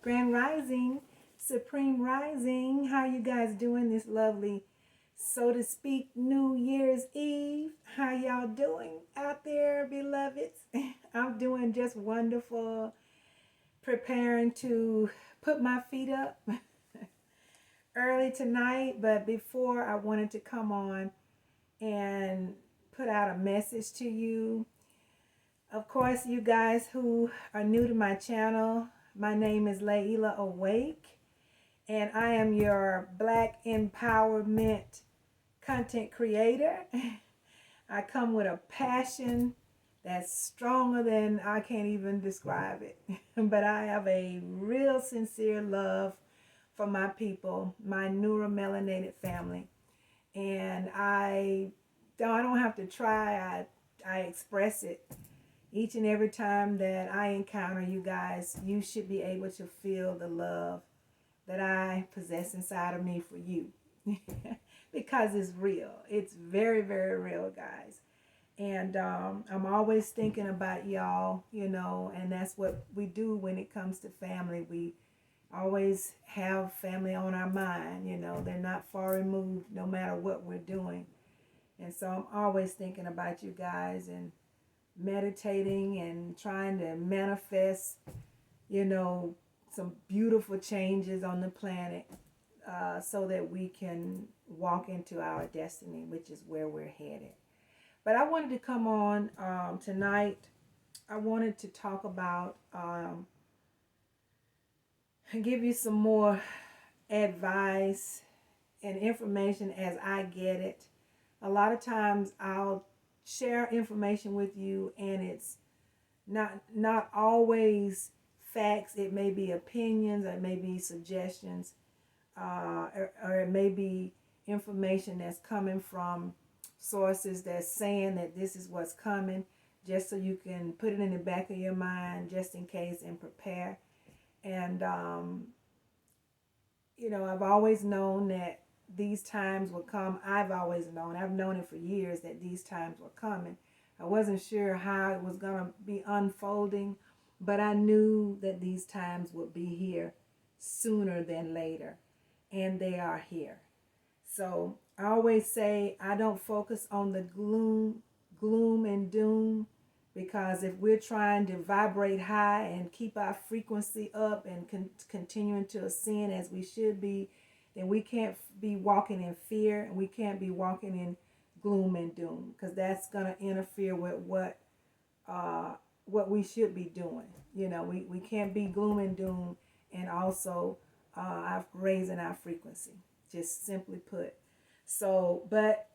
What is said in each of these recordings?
Grand Rising, Supreme Rising. How you guys doing this lovely, so to speak, New Year's Eve? How y'all doing out there, beloveds? I'm doing just wonderful. Preparing to put my feet up early tonight, but before I wanted to come on and put out a message to you. Of course, you guys who are new to my channel, my name is Layla Awake, and I am your Black Empowerment content creator. I come with a passion that's stronger than I can't even describe it. But I have a real sincere love for my people, my neuromelanated family. And I don't have to try, I express it. Each and every time that I encounter you guys, you should be able to feel the love that I possess inside of me for you. Because it's real. It's very, very real, guys. And I'm always thinking about y'all, and that's what we do when it comes to family. We always have family on our mind, they're not far removed no matter what we're doing. And so I'm always thinking about you guys and meditating and trying to manifest, some beautiful changes on the planet so that we can walk into our destiny, which is where we're headed. But I wanted to come on tonight. I wanted to talk about and give you some more advice and information as I get it. A lot of times I'll share information with you and it's not always facts. It may be opinions, it may be suggestions, or it may be information that's coming from sources that's saying that this is what's coming, just so you can put it in the back of your mind just in case and prepare. And I've always known that these times would come. I've known it for years that these times were coming. I wasn't sure how it was going to be unfolding, but I knew that these times would be here sooner than later, and they are here. So I always say I don't focus on the gloom and doom, because if we're trying to vibrate high and keep our frequency up and continuing to ascend as we should be, then we can't be walking in fear and we can't be walking in gloom and doom, because that's going to interfere with what we should be doing. We can't be gloom and doom and also raising our frequency, just simply put. So, but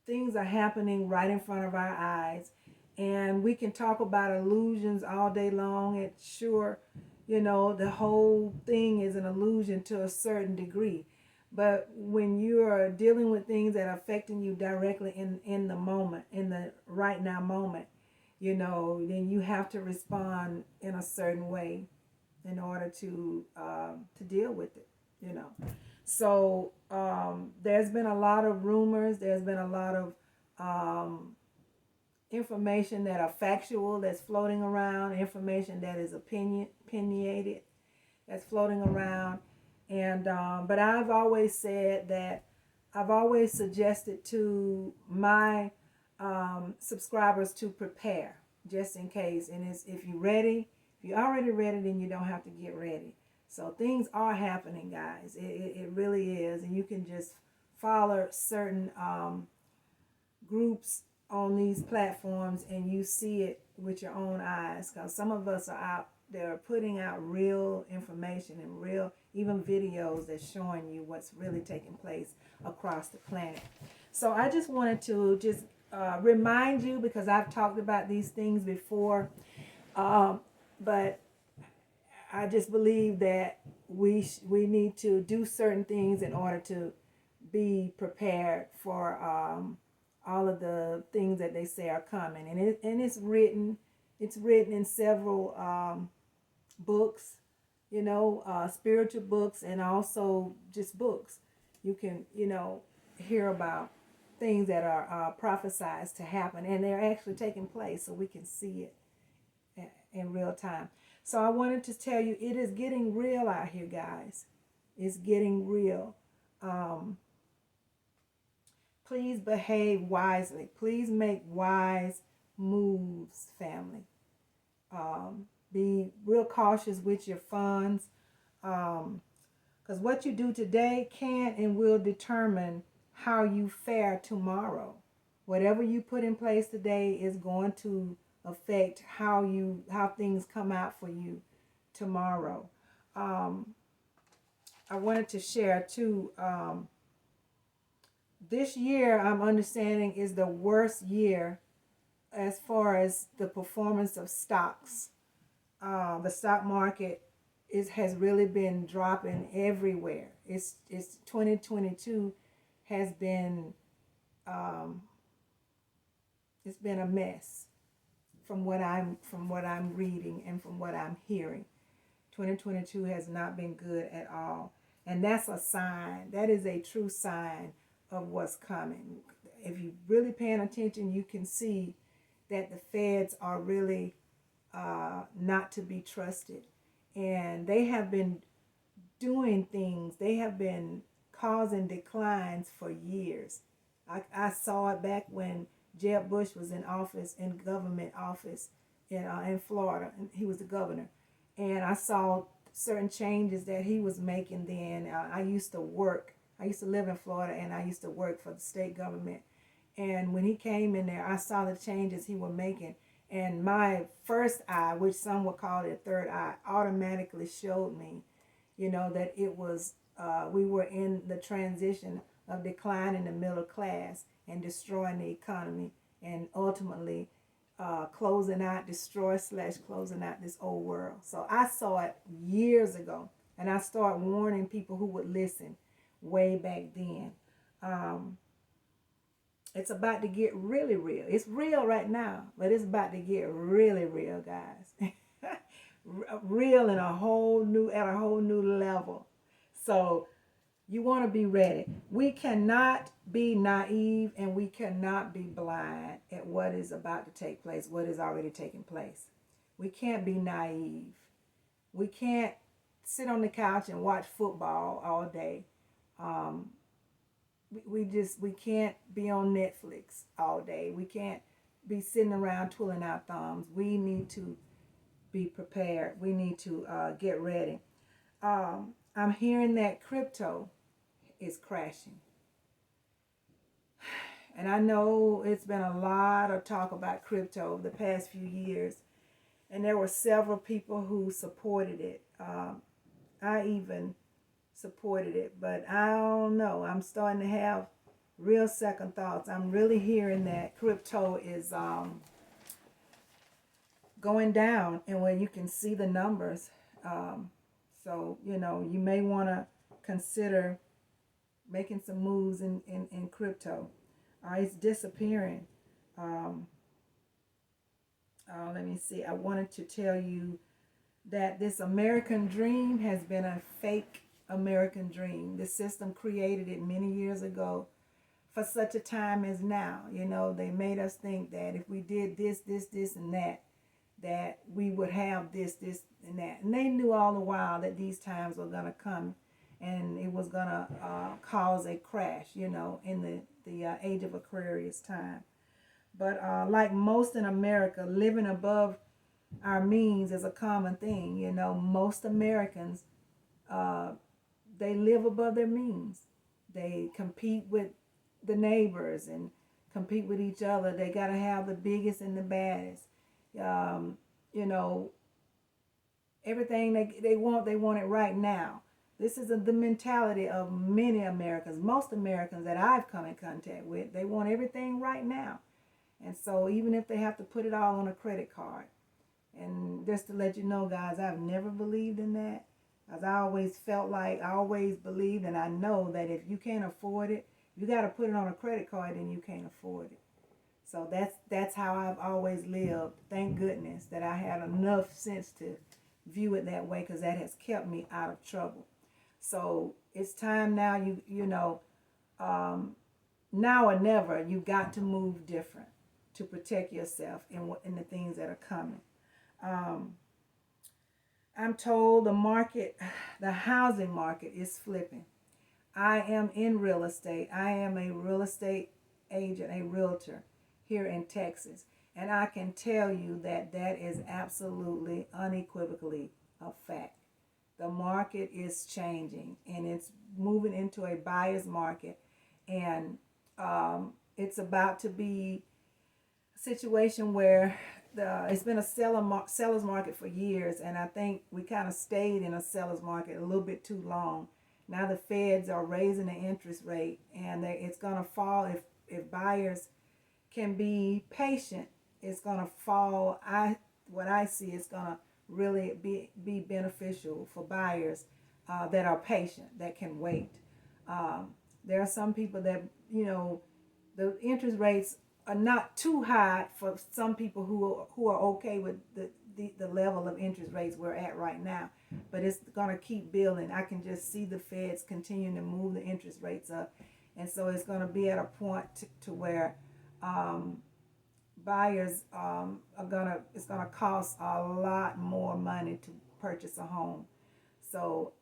things are happening right in front of our eyes, and we can talk about illusions all day long. It's sure, the whole thing is an illusion to a certain degree. But when you are dealing with things that are affecting you directly in the moment, in the right now moment, then you have to respond in a certain way in order to deal with it, So there's been a lot of rumors. There's been a lot of information that are factual that's floating around, information that is opinionated that's floating around. And but I've always said that I've always suggested to my subscribers to prepare just in case. And if you're ready, if you're already ready, then you don't have to get ready. So things are happening, guys. It really is. And you can just follow certain groups on these platforms and you see it with your own eyes, because some of us are out there putting out real information and real even videos that's showing you what's really taking place across the planet. So I just wanted to just remind you, because I've talked about these things before, but I just believe that we need to do certain things in order to be prepared for all of the things that they say are coming. And it's written in several books, spiritual books, and also just books. You can, hear about things that are prophesized to happen, and they're actually taking place, so we can see it in real time. So I wanted to tell you, it is getting real out here, guys. It's getting real. Um, please behave wisely. Please make wise moves, family. Be real cautious with your funds. Because what you do today can and will determine how you fare tomorrow. Whatever you put in place today is going to affect how things come out for you tomorrow. I wanted to share too. This year, I'm understanding, is the worst year as far as the performance of stocks. The stock market has really been dropping everywhere. It's 2022 has been it's been a mess from what I'm reading and from what I'm hearing. 2022 has not been good at all, and that's a sign. That is a true sign of what's coming. If you're really paying attention, you can see that the feds are really not to be trusted. And they have been doing things, they have been causing declines for years. I saw it back when Jeb Bush was in office, in government office in Florida, and he was the governor. And I saw certain changes that he was making then. I used to live in Florida, and I used to work for the state government. And when he came in there, I saw the changes he was making. And my first eye, which some would call it a third eye, automatically showed me, that it was, we were in the transition of declining the middle class and destroying the economy, and ultimately closing out this old world. So I saw it years ago, and I started warning people who would listen way back then. It's about to get really real. It's real right now, but it's about to get really real, guys. Real at a whole new level. So you want to be ready. We cannot be naive, and we cannot be blind at what is about to take place, what is already taking place. We can't be naive. We can't sit on the couch and watch football all day. We can't be on Netflix all day. We can't be sitting around twiddling our thumbs. We need to be prepared. We need to get ready. I'm hearing that crypto is crashing. And I know it's been a lot of talk about crypto the past few years. And there were several people who supported it. I even supported it, but I don't know. I'm starting to have real second thoughts. I'm really hearing that crypto is going down, and when you can see the numbers. So, you may want to consider making some moves in crypto. It's disappearing. Let me see. I wanted to tell you that this American dream has been a fake American dream. The system created it many years ago for such a time as now. They made us think that if we did this, and that we would have this, and that. And they knew all the while that these times were going to come, and it was going to cause a crash, in the age of Aquarius time. But like most in America, living above our means is a common thing. Most Americans, they live above their means. They compete with the neighbors and compete with each other. They got to have the biggest and the baddest. Everything they want it right now. This is the mentality of many Americans. Most Americans that I've come in contact with, they want everything right now. And so even if they have to put it all on a credit card. And just to let you know, guys, I've never believed in that. As I always believed, and I know that if you can't afford it, you got to put it on a credit card, and you can't afford it. So that's how I've always lived. Thank goodness that I had enough sense to view it that way, because that has kept me out of trouble. So it's time now, now or never, you got to move different to protect yourself in the things that are coming. I'm told the housing market is flipping. I am in real estate. I am a real estate agent, a realtor here in Texas. And I can tell you that that is absolutely, unequivocally a fact. The market is changing and it's moving into a buyer's market. And it's about to be a situation where it's been a seller's market for years. And I think we kind of stayed in a seller's market a little bit too long. Now the feds are raising the interest rate, and it's going to fall if buyers can be patient. It's going to fall. What I see is going to really be beneficial for buyers that are patient, that can wait. There are some people that, the interest rates are not too high for some people who are okay with the level of interest rates we're at right now, but it's going to keep building. I can just see the feds continuing to move the interest rates up, and so it's going to be at a point to where buyers it's gonna cost a lot more money to purchase a home. So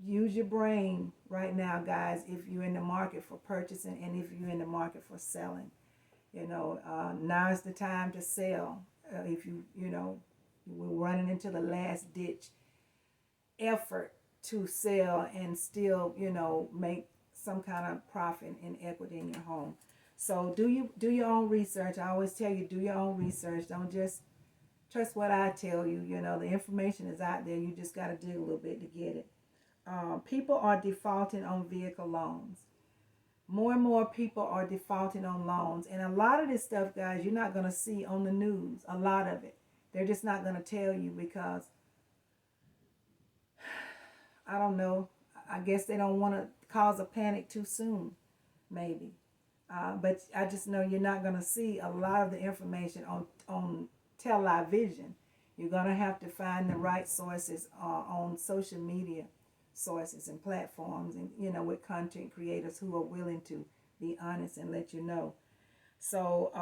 use your brain right now, guys, if you're in the market for purchasing and if you're in the market for selling. Now is the time to sell. If we're running into the last ditch effort to sell and still, make some kind of profit and equity in your home. So do your own research. I always tell you, do your own research. Don't just trust what I tell you. The information is out there. You just got to dig a little bit to get it. People are defaulting on vehicle loans. More and more people are defaulting on loans. And a lot of this stuff, guys, you're not going to see on the news. A lot of it. They're just not going to tell you because, I don't know, I guess they don't want to cause a panic too soon, maybe. But I just know you're not going to see a lot of the information on television. You're going to have to find the right sources on social media sources and platforms, and with content creators who are willing to be honest and let you know. So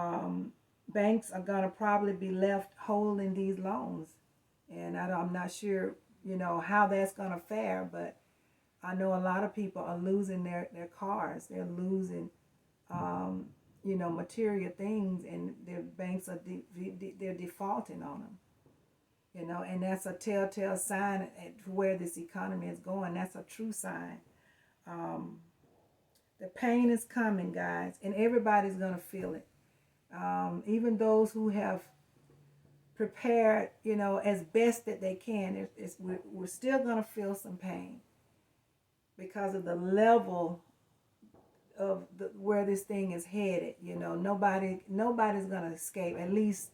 banks are going to probably be left holding these loans, and I'm not sure how that's going to fare, but I know a lot of people are losing their cars. They're losing material things, and their banks are they're defaulting on them. And that's a telltale sign at where this economy is going. That's a true sign. The pain is coming, guys, and everybody's going to feel it. Even those who have prepared, as best that they can, we're still going to feel some pain because of the level of where this thing is headed. Nobody's going to escape. At least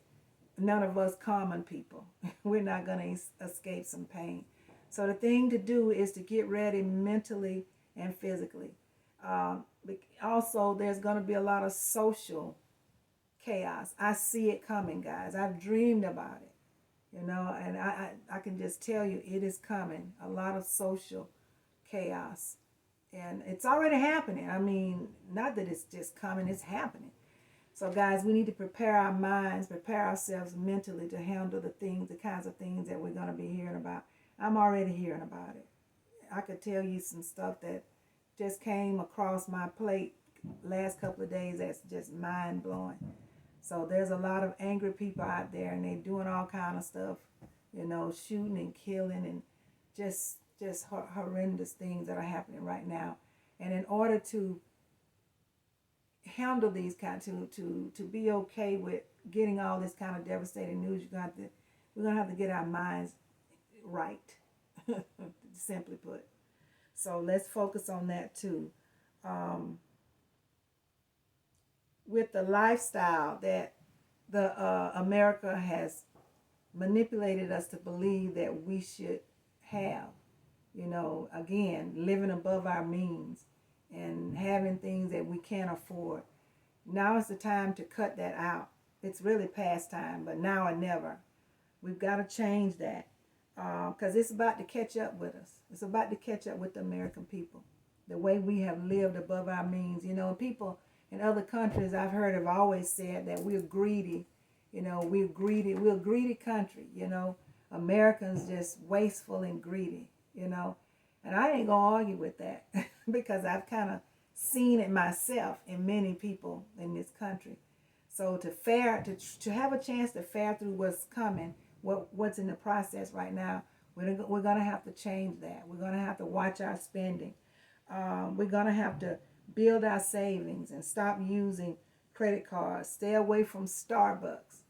none of us common people. We're not going to escape some pain. So the thing to do is to get ready mentally and physically. Also, there's going to be a lot of social chaos. I see it coming, guys. I've dreamed about it, and I can just tell you it is coming. A lot of social chaos. And it's already happening. I mean, not that it's just coming, it's happening. So guys, we need to prepare our minds, prepare ourselves mentally to handle the kinds of things that we're going to be hearing about. I'm already hearing about it. I could tell you some stuff that just came across my plate last couple of days that's just mind blowing. So there's a lot of angry people out there, and they're doing all kind of stuff, shooting and killing and just horrendous things that are happening right now. And in order to handle these to be okay with getting all this kind of devastating news, we're gonna have to get our minds right, simply put. So let's focus on that too. With the lifestyle that the America has manipulated us to believe that we should have, again, living above our means and having things that we can't afford. Now is the time to cut that out. It's really past time, but now or never. We've got to change that because it's about to catch up with us. It's about to catch up with the American people. The way we have lived above our means. People in other countries I've heard have always said that we're greedy. We're greedy. We're a greedy country. Americans just wasteful and greedy, you know. And I ain't gonna argue with that because I've kind of seen it myself in many people in this country. So to have a chance to fare through what's coming, what's in the process right now, we're gonna have to change that. We're gonna have to watch our spending. We're gonna have to build our savings and stop using credit cards. Stay away from Starbucks.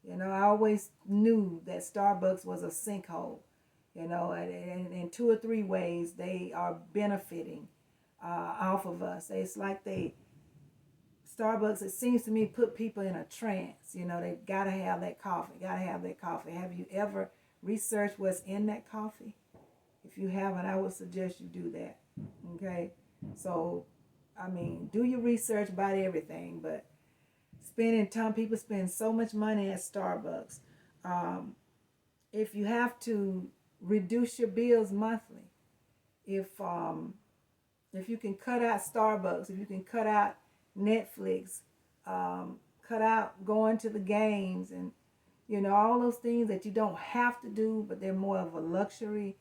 You know, I always knew that Starbucks was a sinkhole. You know, and in two or three ways they are benefiting off of us. It's like Starbucks, it seems to me, put people in a trance. You know, they gotta have that coffee, gotta have that coffee. Have you ever researched what's in that coffee? If you haven't, I would suggest you do that. Okay? So, I mean, do your research about everything, but people spend so much money at Starbucks. Um, if you have to reduce your bills monthly, if you can cut out Starbucks, if you can cut out Netflix, cut out going to the games, and you know all those things that you don't have to do, but they're more of a luxury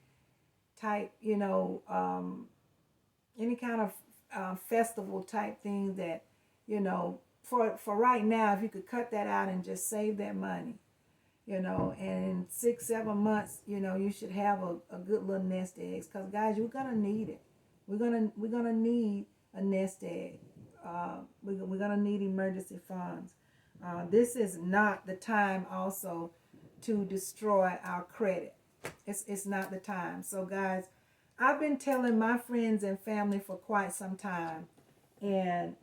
type. You know, any kind of festival type thing that you know for right now, if you could cut that out and just save that money, you know, and in 6-7 months, you know, you should have a good little nest egg. Because guys, you're gonna need it. We're gonna need a nest egg. We're gonna need emergency funds. This is not the time also to destroy our credit. It's not the time. So guys, I've been telling my friends and family for quite some time, and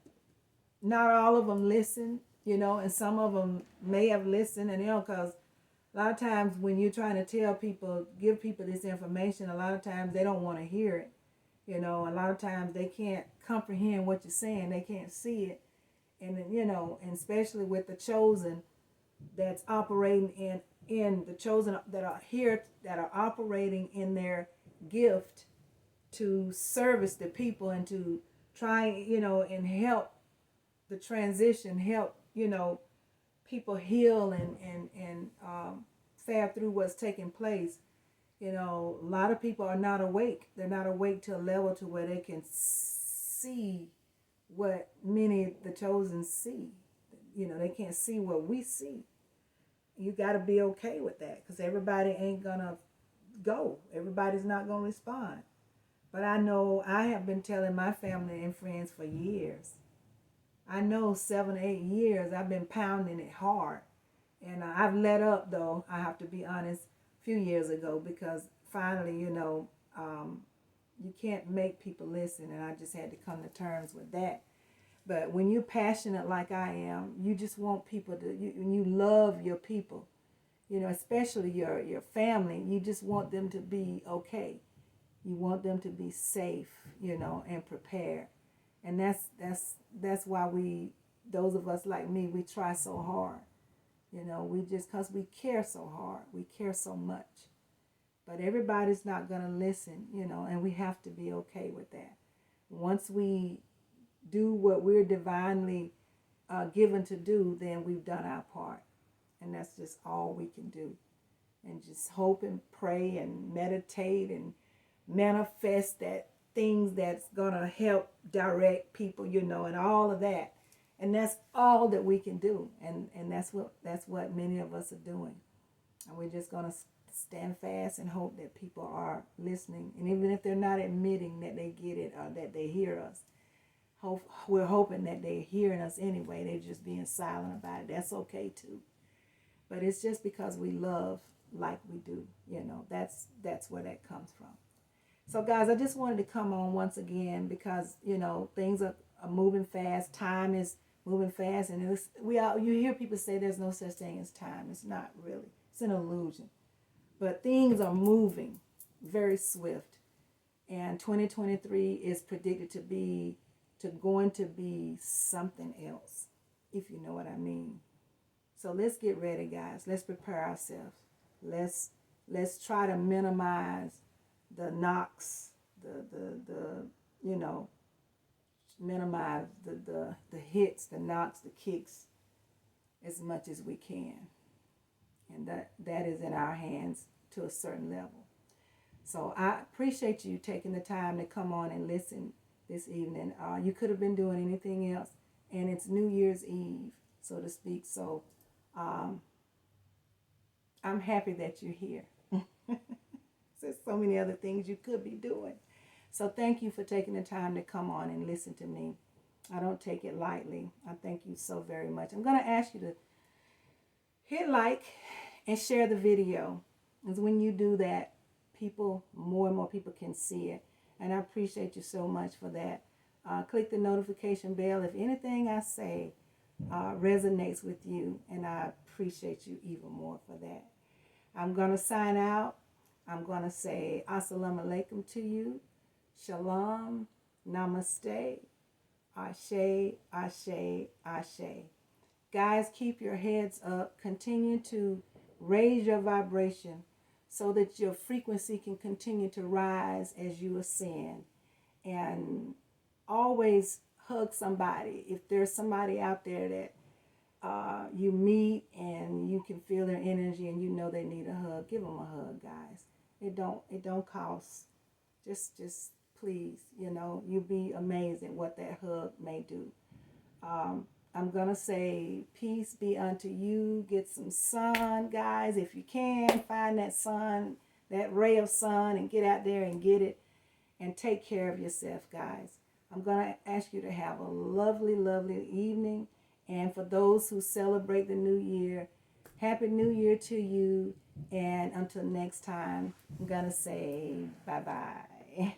not all of them listen, you know, and some of them may have listened, and you know, because a lot of times when you're trying to tell people, give people this information, a lot of times they don't want to hear it. You know, a lot of times they can't comprehend what you're saying. They can't see it. And, you know, and especially with the chosen that's operating in the chosen that are here, that are operating in their gift to service the people and to try, you know, and help the transition, help, you know, people heal and fare through what's taking place. You know, a lot of people are not awake. They're not awake to a level to where they can see what many of the chosen see. You know, they can't see what we see. You got to be okay with that because everybody ain't going to go. Everybody's not going to respond. But I know I have been telling my family and friends for years. I know 7 or 8 years I've been pounding it hard. And I've let up, though, I have to be honest, a few years ago because finally, you know, you can't make people listen. And I just had to come to terms with that. But when you're passionate like I am, you just want people to, you love your people, you know, especially your family. You just want them to be okay. You want them to be safe, you know, and prepared. And that's why those of us like me, we try so hard. You know, because we care so hard. We care so much. But everybody's not going to listen, you know, and we have to be okay with that. Once we do what we're divinely given to do, then we've done our part. And that's just all we can do. And just hope and pray and meditate and manifest that things that's going to help direct people, you know, and all of that. And that's all that we can do. And that's what many of us are doing. And we're just going to stand fast and hope that people are listening. And even if they're not admitting that they get it or that they hear us, we're hoping that they're hearing us anyway. They're just being silent about it. That's okay too. But it's just because we love like we do. You know, that's where that comes from. So guys, I just wanted to come on once again because, you know, things are moving fast. Time is moving fast. And you hear people say there's no such thing as time. It's not really. It's an illusion. But things are moving very swift. And 2023 is predicted going to be something else, if you know what I mean. So let's get ready, guys. Let's prepare ourselves. Let's try to minimize the knocks, you know, minimize the hits, the knocks, the kicks as much as we can. And that is in our hands to a certain level. So I appreciate you taking the time to come on and listen this evening. You could have been doing anything else, and it's New Year's Eve, so to speak. So I'm happy that you're here. There's so many other things you could be doing. So thank you for taking the time to come on and listen to me. I don't take it lightly. I thank you so very much. I'm going to ask you to hit like and share the video. Because when you do that, more and more people can see it. And I appreciate you so much for that. Click the notification bell if anything I say resonates with you. And I appreciate you even more for that. I'm going to sign out. I'm going to say assalamu alaikum to you. Shalom. Namaste. Ashe, ashe, ashe. Guys, keep your heads up. Continue to raise your vibration so that your frequency can continue to rise as you ascend. And always hug somebody. If there's somebody out there that you meet and you can feel their energy and you know they need a hug, give them a hug, guys. It don't cost. Just please, you'll be amazed at what that hug may do. I'm going to say peace be unto you. Get some sun, guys. If you can, find that sun, that ray of sun, and get out there and get it. And take care of yourself, guys. I'm going to ask you to have a lovely, lovely evening. And for those who celebrate the new year, Happy New Year to you. And until next time, I'm going to say bye-bye.